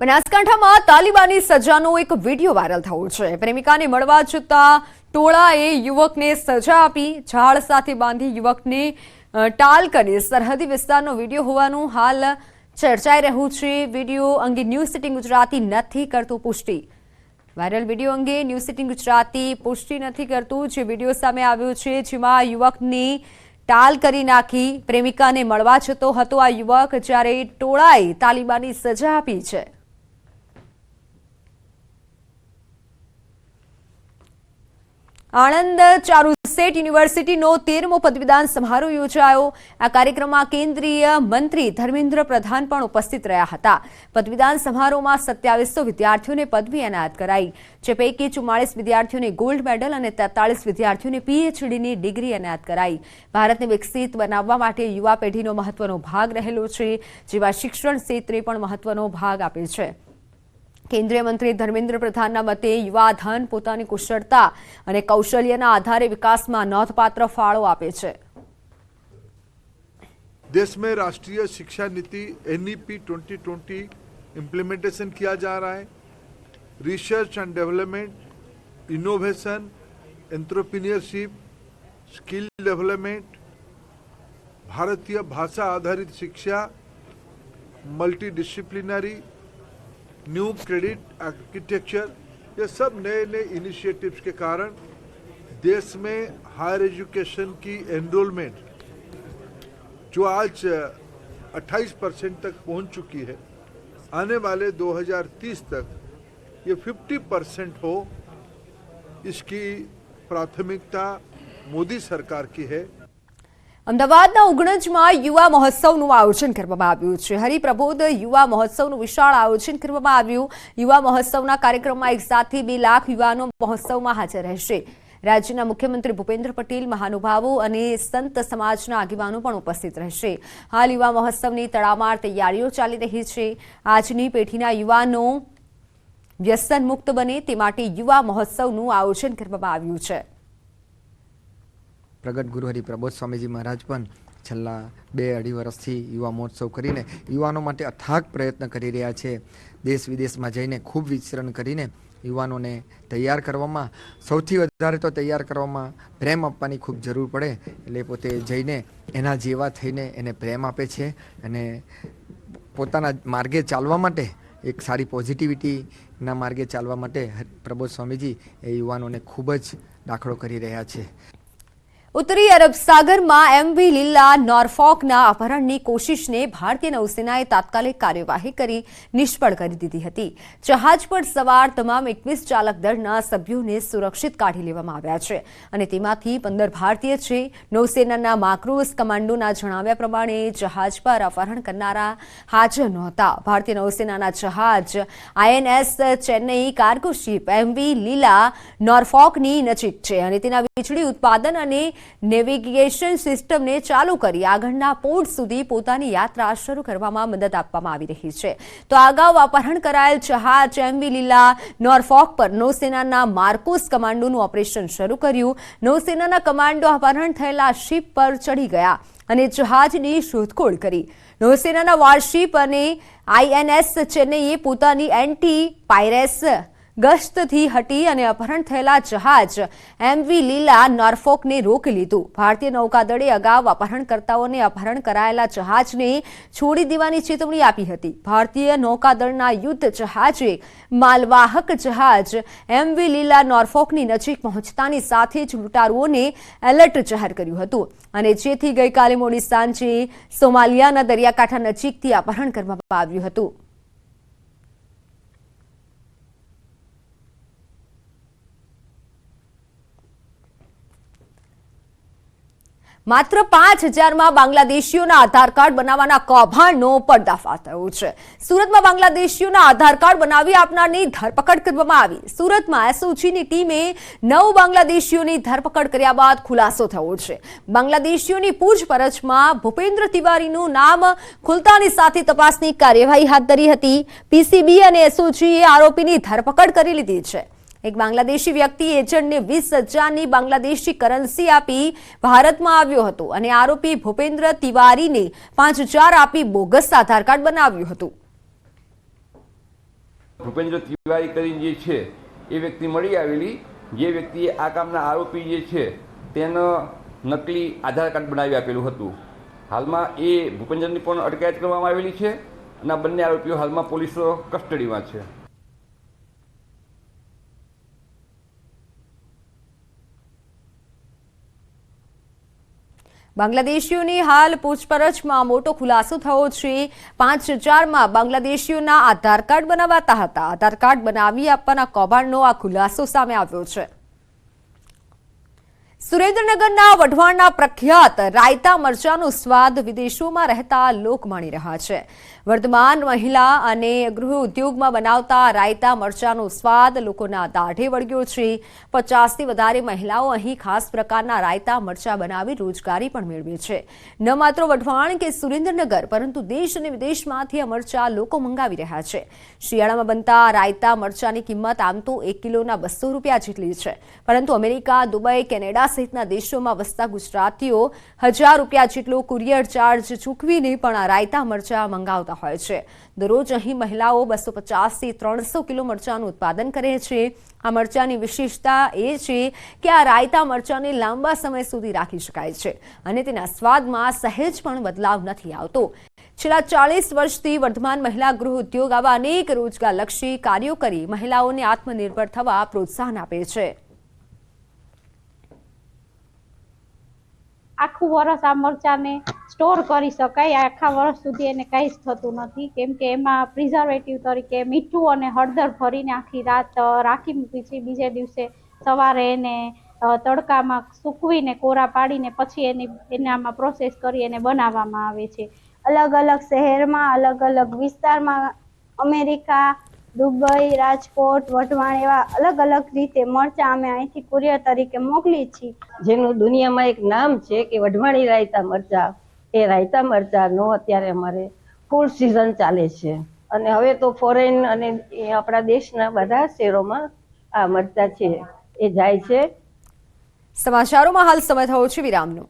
બનાસકાંઠામાં તાલિબાની સજાનો એક video viral થયો છે। પ્રેમિકાને મળવા જતા ટોળાએ યુવકને સજા આપી ઝાડ સાથે બાંધી યુવકને ટાલ કરી સરહદી વિસ્તારનો વિડીયો હોવાનું હાલ ચર્ચાઈ રહ્યું છે। વિડીયો અંગે ન્યૂઝ સિટીન ગુજરાતી નથી કરતું પુષ્ટિ। વાયરલ વિડીયો અંગે ન્યૂઝ સિટીન ગુજરાતી પુષ્ટિ નથી કરતું। જે વિડીયો સામે આવ્યો છે જેમાં યુવકની ટાલ કરી નાખી પ્રેમિકાને મળવા જતો હતો આ યુવક, જ્યારે ટોળાએ તાલિબાની સજા આપી છે। આણંદ ચારુસેટ યુનિવર્સિટીનો 13મો પદવીદાન સમારોહ યોજાયો। આ કાર્યક્રમમાં કેન્દ્રીય મંત્રી ધર્મેન્દ્ર પ્રધાન પણ ઉપસ્થિત રહ્યા હતા। પદવીદાન સમારોહમાં 2700 વિદ્યાર્થીઓને પદવી એનાયત કરાઈ, જે પૈકી 44 વિદ્યાર્થીઓને ગોલ્ડ મેડલ અને 43 વિદ્યાર્થીઓને પીએચડીની ડિગ્રી એનાયત કરાઈ। ભારતને વિકસિત બનાવવા માટે યુવા પેઢીનો મહત્વનો ભાગ રહેલો છે, જેવા શિક્ષણ ક્ષેત્રે પણ મહત્વનો ભાગ આપે છે। કેન્દ્રીય મંત્રી ધર્મેન્દ્ર પ્રધાનના મતે યુવા ધન પોતાની કુશળતા અને કૌશલ્યના આધારે વિકાસમાં નોંધપાત્ર ફાળો આપે છે। देश में राष्ट्रीय शिक्षा नीति NEP 2020 इम्प्लीमेंटेशन किया जा रहा है। Research and development, innovation, entrepreneurship, skill development, भारतीय भाषा आधारित शिक्षा, multi disciplinary, new credit architecture, ये सब नए नए इनिशिएटिव्स के कारण देश में हायर एजुकेशन की एनरोलमेंट जो आज 28% तक पहुंच चुकी है, आने वाले 2030 तक ये 50% हो, इसकी प्राथमिकता मोदी सरकार की है। અમદાવાદના ઉગણજમાં યુવા મહોત્સવનું આયોજન કરવામાં આવ્યું છે। હરિપ્રબોધ યુવા મહોત્સવનું વિશાળ આયોજન કરવામાં આવ્યું। યુવા મહોત્સવના કાર્યક્રમમાં એક સાથે 2 લાખ યુવાનો મહોત્સવમાં હાજર રહેશે। રાજ્યના મુખ્યમંત્રી ભૂપેન્દ્ર પટેલ, મહાનુભાવો અને સંત સમાજના આગેવાનો પણ ઉપસ્થિત રહેશે। હાલ યુવા મહોત્સવની તડામાર તૈયારીઓ ચાલી રહી છે। આજની પેઢીના યુવાનો વ્યસન મુક્ત બને તે માટે યુવા મહોત્સવનું આયોજન કરવામાં આવ્યું છે। પ્રગટ ગુરુ હરિપ્રબોધ સ્વામીજી મહારાજ પણ છેલ્લા 2-2.5 વર્ષથી યુવા મહોત્સવ કરીને યુવાનો માટે અથાગ પ્રયત્ન કરી રહ્યા છે। દેશ વિદેશમાં જઈને ખૂબ વિચરણ કરીને યુવાનોને તૈયાર કરવામાં, સૌથી વધારે તો તૈયાર કરવામાં પ્રેમ આપવાની ખૂબ જરૂર પડે, એટલે પોતે જઈને એના જેવા થઈને એને પ્રેમ આપે છે અને પોતાના માર્ગે ચાલવા માટે, એક સારી પોઝિટિવિટીના માર્ગે ચાલવા માટે પ્રબોધ સ્વામીજી એ યુવાનોને ખૂબ જ દાખલો કરી રહ્યા છે। ઉત્તરી અરબ સાગરમાં MV લીલા નોર્ફોકના અપહરણની કોશિશને ભારતીય નૌસેનાએ તાત્કાલિક કાર્યવાહી કરી નિષ્ફળ કરી દીધી હતી। જહાજ પર સવાર તમામ 21 ચાલક દળના સભ્યોને સુરક્ષિત કાઢી લેવામાં આવ્યા છે અને તેમાંથી 15 ભારતીય છે। નૌસેનાના માક્રોસ કમાન્ડોના જણાવ્યા પ્રમાણે જહાજ પર અપહરણ કરનારા હાજર નહોતા। ભારતીય નૌસેનાના જહાજ INS Chennai cargo ship MV લીલા નોર્ફોકની નજીક છે અને તેના વીજળી ઉત્પાદન અને નેવિગેશન સિસ્ટમને ચાલુ કરી આગળના પોર્ટ સુધી પોતાની યાત્રા શરૂ કરવામાં મદદ આપવામાં આવી રહી છે। તો અગાઉ અપહરણ કરાયેલ જહાજ MV લીલા નોર્ફોક પર નૌસેનાના માર્કોસ કમાન્ડોનું ઓપરેશન શરૂ કર્યું। નૌસેનાના કમાન્ડો અપહરણ થયેલા શિપ પર ચડી ગયા અને જહાજની શોધખોળ કરી। નૌસેનાના વોરશિપ અને INS ચેન્નઈએ પોતાની એન્ટી પાયરેસ ગશ્તથી હટી અને અપહરણ થયેલા જહાજ MV લીલા નોર્ફોકને રોકી લીધું। ભારતીય નૌકાદળે અગાઉ અપહરણકર્તાઓને અપહરણ કરાયેલા જહાજને છોડી દેવાની ચેતવણી આપી હતી। ભારતીય નૌકાદળના યુદ્ધ જહાજે માલવાહક જહાજ MV લીલા નોર્ફોકની નજીક પહોંચતાની સાથે જ લૂંટારુઓને એલર્ટ જાહેર કર્યું હતું અને જેથી ગઈકાલે મોડી સાંજે સોમાલિયાના દરિયાકાંઠા નજીકથી અપહરણ કરવામાં આવ્યું હતું। માત્ર 5000માં બાંગ્લાદેશીઓના આધાર કાર્ડ બનાવવાના કૌભાંડનો પર્દાફાશ થયો છે। સુરતમાં બાંગ્લાદેશીઓના આધાર કાર્ડ બનાવી આપનારની ધરપકડ કરવામાં આવી। સુરતમાં SOGની ટીમે 9 બાંગ્લાદેશીઓની ધરપકડ કર્યા બાદ ખુલાસો થયો છે। બાંગ્લાદેશીઓની પૂછપરછમાં ભૂપેન્દ્ર તિવારીનું નામ ખુલતાની સાથે તપાસની કાર્યવાહી હાથ ધરી હતી। PCB અને SOGએ આરોપીની ધરપકડ કરી લીધી છે। એક બાંગ્લાદેશી વ્યક્તિ એજન્ટને 20,000ની બાંગ્લાદેશી કરન્સી આપી ભારતમાં આવ્યો હતો અને આરોપી ભૂપેન્દ્ર તિવારીને 5,000 આપી બોગસ આધાર કાર્ડ બનાવ્યું હતું। ભૂપેન્દ્ર તિવારી કરીને જે છે એ વ્યક્તિ મળી આવેલી, જે વ્યક્તિએ આ કામના આરોપી જે છે તેને નકલી આધાર કાર્ડ બનાવી આપેલું હતું. હાલમાં એ ભૂપેન્દ્રની પણ અટકાયત કરવામાં આવેલી છે અને આ બંને આરોપીઓ હાલમાં પોલીસ કસ્ટડીમાં છે. બાંગ્લાદેશીઓની હાલ પૂછપરછમાં મોટો ખુલાસો થયો છે. 5000માં બાંગ્લાદેશીઓના આધાર કાર્ડ બનાવાતા હતા. આધાર કાર્ડ બનાવી આપવાના કૌભાંડનો આ ખુલાસો સામે આવ્યો છે. સુરેન્દ્રનગરના વઢવાણના પ્રખ્યાત રાયતા મરચાંનો સ્વાદ વિદેશોમાં રહેતા લોક માણી રહ્યા છે. વર્તમાન મહિલા અને ગૃહ ઉદ્યોગમાં બનાવતા રાયતા મરચાંનો સ્વાદ લોકોના દાઢે વળગ્યો છે. 50થી વધારે મહિલાઓ અહીં ખાસ પ્રકારના રાયતા મરચાં બનાવી રોજગારી પણ મેળવે છે. ન માત્ર વઢવાણ કે સુરેન્દ્રનગર પરંતુ દેશ અને વિદેશમાંથી આ મરચાં લોકો મંગાવી રહ્યા છે. શિયાળામાં બનતા રાયતા મરચાંની કિંમત આમ તો 1 કિલોના 200 રૂપિયા જેટલી છે, પરંતુ અમેરિકા, દુબઈ, કેનેડા સહિતના દેશોમાં વસતા ગુજરાતીઓ 1000 રૂપિયા જેટલો કુરિયર ચાર્જ ચૂકવીને પણ આ રાયતા મરચાં મંગાવતા હોય છે. દરરોજ અહીં મહિલાઓ 250થી 300 કિલો મરચાંનું ઉત્પાદન કરે છે. આ મરચાંની વિશેષતા એ છે કે આ રાયતા મરચાંને લાંબા સમય સુધી રાખી શકાય છે અને તેના સ્વાદમાં સહેજ પણ બદલાવ નથી આવતો. છેલ્લા 40 વર્ષથી વર્ધમાન મહિલા ગૃહ ઉદ્યોગ આવા અનેક રોજગારલક્ષી કાર્યો કરી મહિલાઓને આત્મનિર્ભર થવા પ્રોત્સાહન આપે છે. આખું વર્ષ આ મરચાંને સ્ટોર કરી શકાય. આખા વર્ષ સુધી એને કંઈ જ થતું નથી, કેમ કે એમાં પ્રિઝર્વેટિવ તરીકે મીઠું અને હળદર ભરીને આખી રાત રાખી મૂકી છે. બીજે દિવસે સવારે એને તડકામાં સૂકવીને કોરા પાડીને પછી એનામાં પ્રોસેસ કરી એને બનાવવામાં આવે છે. અલગ અલગ શહેરમાં, અલગ અલગ વિસ્તારમાં, અમેરિકા, દુબઈ, રાજકોટ, વઢવાણ એવા અલગ અલગ રીતે મરચાં અમે અહીંથી કુરિયર તરીકે મોકલી છીએ. જેનું દુનિયામાં એક નામ છે કે વઢવાણી રાયતા મરચાં. એ રાયતા મરચાંનો અત્યારે અમારે ફૂલ સિઝન ચાલે છે અને હવે તો ફોરેન અને આપણા દેશના બધા શહેરોમાં આ મરચાં છે એ જાય છે. સમાચારોમાં હાલ સમય થયો છે વિરામનો.